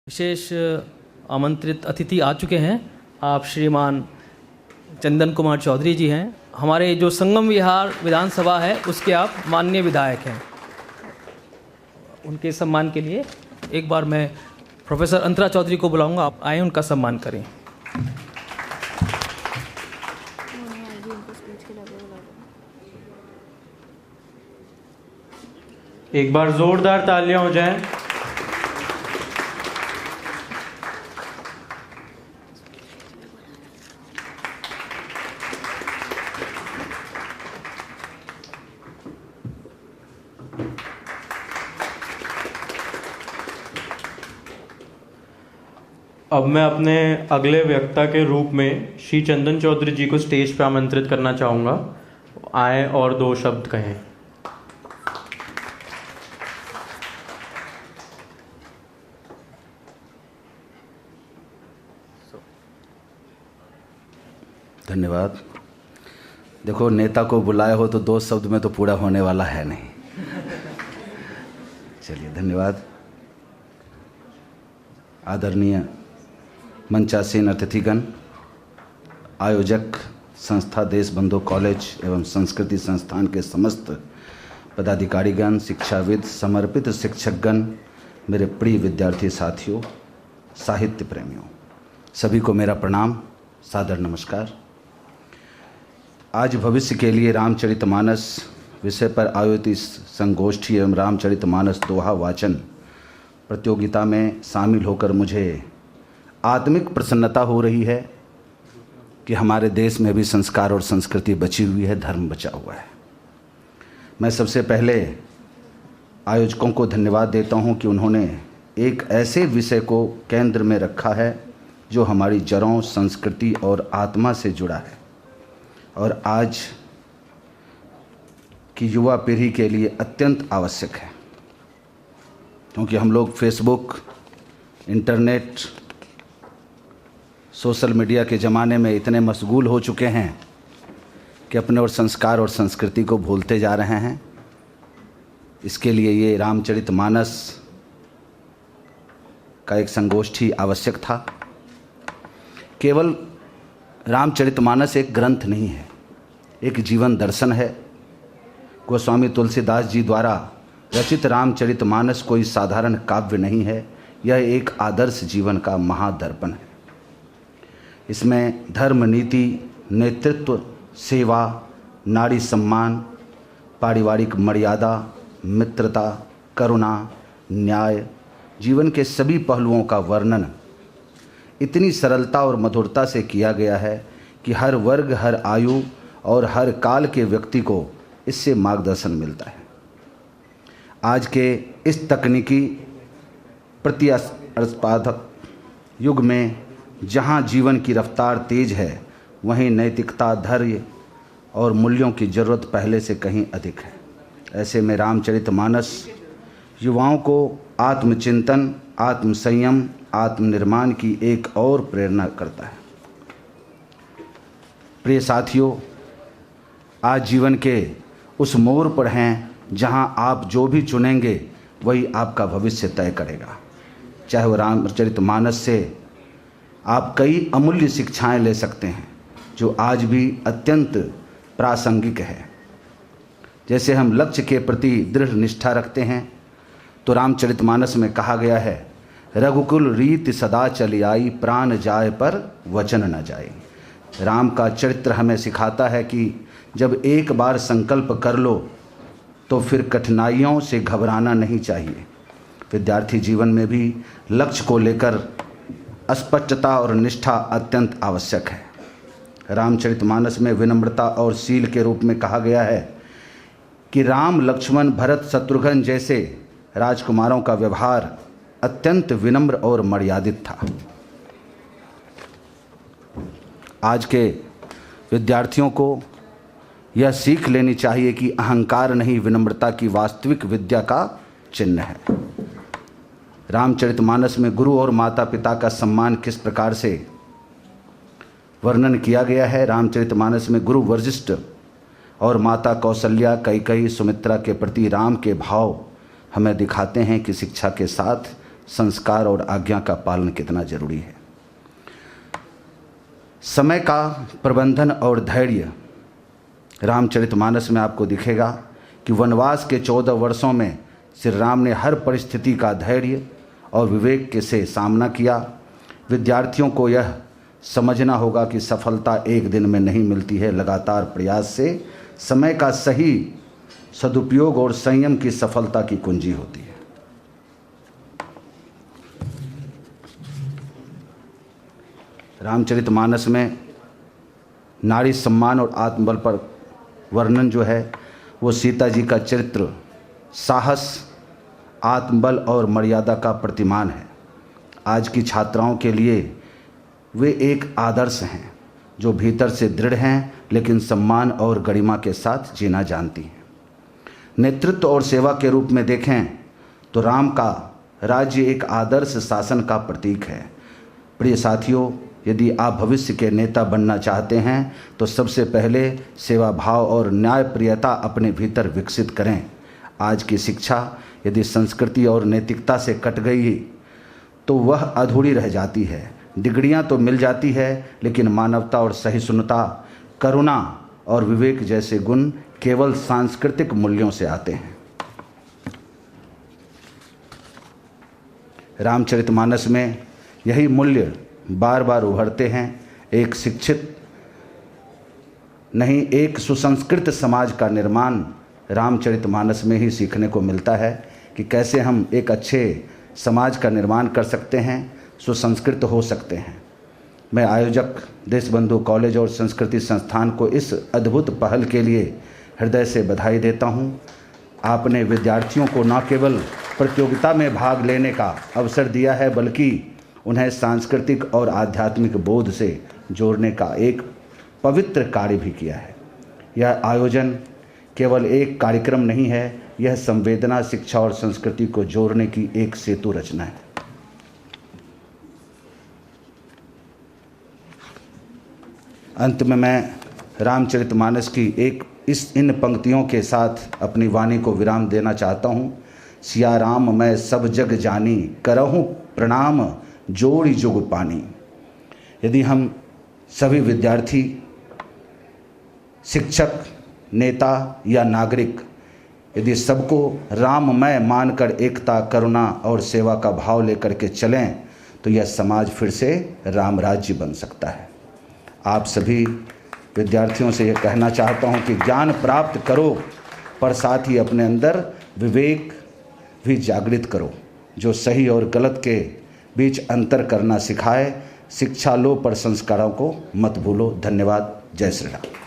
विशेष आमंत्रित अतिथि आ चुके हैं। आप श्रीमान चंदन कुमार चौधरी जी हैं, हमारे जो संगम विहार विधानसभा है उसके आप माननीय विधायक हैं। उनके सम्मान के लिए एक बार मैं प्रोफेसर अंतरा चौधरी को बुलाऊंगा, आप आए उनका सम्मान करें। एक बार जोरदार तालियां हो जाएं। अब मैं अपने अगले वक्ता के रूप में श्री चंदन चौधरी जी को स्टेज पर आमंत्रित करना चाहूँगा। आए और दो शब्द कहें। धन्यवाद। देखो, नेता को बुलाया हो तो दो शब्द में तो पूरा होने वाला है नहीं। चलिए, धन्यवाद। आदरणीय मंचासीन अतिथिगण, आयोजक संस्था देशबंधु कॉलेज एवं संस्कृति संस्थान के समस्त पदाधिकारीगण, शिक्षाविद, समर्पित शिक्षकगण, मेरे प्रिय विद्यार्थी साथियों, साहित्य प्रेमियों, सभी को मेरा प्रणाम, सादर नमस्कार। आज भविष्य के लिए रामचरितमानस विषय पर आयोजित इस संगोष्ठी एवं रामचरितमानस दोहा वाचन प्रतियोगिता में शामिल होकर मुझे आत्मिक प्रसन्नता हो रही है कि हमारे देश में भी संस्कार और संस्कृति बची हुई है, धर्म बचा हुआ है। मैं सबसे पहले आयोजकों को धन्यवाद देता हूं कि उन्होंने एक ऐसे विषय को केंद्र में रखा है जो हमारी जड़ों, संस्कृति और आत्मा से जुड़ा है और आज की युवा पीढ़ी के लिए अत्यंत आवश्यक है, क्योंकि हम लोग फेसबुक, इंटरनेट, सोशल मीडिया के ज़माने में इतने मशगूल हो चुके हैं कि अपने और संस्कार और संस्कृति को भूलते जा रहे हैं। इसके लिए ये रामचरितमानस का एक संगोष्ठी आवश्यक था। केवल रामचरितमानस एक ग्रंथ नहीं है, एक जीवन दर्शन है। गोस्वामी तुलसीदास जी द्वारा रचित रामचरितमानस कोई साधारण काव्य नहीं है, यह एक आदर्श जीवन का महादर्पण है। इसमें धर्म, नीति, नेतृत्व, सेवा, नारी सम्मान, पारिवारिक मर्यादा, मित्रता, करुणा, न्याय, जीवन के सभी पहलुओं का वर्णन इतनी सरलता और मधुरता से किया गया है कि हर वर्ग, हर आयु और हर काल के व्यक्ति को इससे मार्गदर्शन मिलता है। आज के इस तकनीकी प्रतिस्पर्धात्मक युग में जहां जीवन की रफ्तार तेज है, वहीं नैतिकता, धैर्य और मूल्यों की ज़रूरत पहले से कहीं अधिक है। ऐसे में रामचरितमानस युवाओं को आत्मचिंतन, आत्मसंयम, आत्मनिर्माण की एक और प्रेरणा करता है। प्रिय साथियों, आज जीवन के उस मोड़ पर हैं जहां आप जो भी चुनेंगे वही आपका भविष्य तय करेगा। चाहे वो रामचरितमानस से आप कई अमूल्य शिक्षाएं ले सकते हैं जो आज भी अत्यंत प्रासंगिक है। जैसे हम लक्ष्य के प्रति दृढ़ निष्ठा रखते हैं, तो रामचरितमानस में कहा गया है, रघुकुल रीति सदा चली आई, प्राण जाए पर वचन न जाए। राम का चरित्र हमें सिखाता है कि जब एक बार संकल्प कर लो तो फिर कठिनाइयों से घबराना नहीं चाहिए। विद्यार्थी जीवन में भी लक्ष्य को लेकर स्पष्टता और निष्ठा अत्यंत आवश्यक है। रामचरितमानस में विनम्रता और शील के रूप में कहा गया है कि राम, लक्ष्मण, भरत, शत्रुघ्न जैसे राजकुमारों का व्यवहार अत्यंत विनम्र और मर्यादित था। आज के विद्यार्थियों को यह सीख लेनी चाहिए कि अहंकार नहीं, विनम्रता की वास्तविक विद्या का चिन्ह है। रामचरितमानस में गुरु और माता पिता का सम्मान किस प्रकार से वर्णन किया गया है। रामचरितमानस में गुरु वशिष्ठ और माता कौशल्या, कैकेयी, सुमित्रा के प्रति राम के भाव हमें दिखाते हैं कि शिक्षा के साथ संस्कार और आज्ञा का पालन कितना जरूरी है। समय का प्रबंधन और धैर्य। रामचरितमानस में आपको दिखेगा कि वनवास के 14 वर्षों में श्री राम ने हर परिस्थिति का धैर्य और विवेक से सामना किया। विद्यार्थियों को यह समझना होगा कि सफलता एक दिन में नहीं मिलती है, लगातार प्रयास से समय का सही सदुपयोग और संयम की सफलता की कुंजी होती है। रामचरितमानस में नारी सम्मान और आत्मबल पर वर्णन जो है वो सीता जी का चरित्र साहस, आत्मबल और मर्यादा का प्रतिमान है। आज की छात्राओं के लिए वे एक आदर्श हैं जो भीतर से दृढ़ हैं लेकिन सम्मान और गरिमा के साथ जीना जानती हैं। नेतृत्व और सेवा के रूप में देखें तो राम का राज्य एक आदर्श शासन का प्रतीक है। प्रिय साथियों, यदि आप भविष्य के नेता बनना चाहते हैं तो सबसे पहले सेवा भाव और न्यायप्रियता अपने भीतर विकसित करें। आज की शिक्षा यदि संस्कृति और नैतिकता से कट गई तो वह अधूरी रह जाती है। डिग्रियां तो मिल जाती है लेकिन मानवता और सहिष्णुता, करुणा और विवेक जैसे गुण केवल सांस्कृतिक मूल्यों से आते हैं। रामचरितमानस में यही मूल्य बार बार उभरते हैं। एक शिक्षित नहीं, एक सुसंस्कृत समाज का निर्माण रामचरितमानस में ही सीखने को मिलता है कि कैसे हम एक अच्छे समाज का निर्माण कर सकते हैं, सुसंस्कृत हो सकते हैं। मैं आयोजक देशबंधु कॉलेज और संस्कृति संस्थान को इस अद्भुत पहल के लिए हृदय से बधाई देता हूं। आपने विद्यार्थियों को न केवल प्रतियोगिता में भाग लेने का अवसर दिया है बल्कि उन्हें सांस्कृतिक और आध्यात्मिक बोध से जोड़ने का एक पवित्र कार्य भी किया है। यह आयोजन केवल एक कार्यक्रम नहीं है, यह संवेदना, शिक्षा और संस्कृति को जोड़ने की एक सेतु रचना है। अंत में मैं रामचरितमानस की इन पंक्तियों के साथ अपनी वाणी को विराम देना चाहता हूँ। सिया राम मैं सब जग जानी, करहूँ प्रणाम जोड़ी जुग पानी। यदि हम सभी विद्यार्थी, शिक्षक, नेता या नागरिक यदि सबको राममय मानकर एकता, करुणा और सेवा का भाव लेकर के चलें तो यह समाज फिर से राम राज्य बन सकता है। आप सभी विद्यार्थियों से यह कहना चाहता हूं कि ज्ञान प्राप्त करो पर साथ ही अपने अंदर विवेक भी जागृत करो जो सही और गलत के बीच अंतर करना सिखाए। शिक्षा लो पर संस्कारों को मत भूलो। धन्यवाद। जय श्री राम।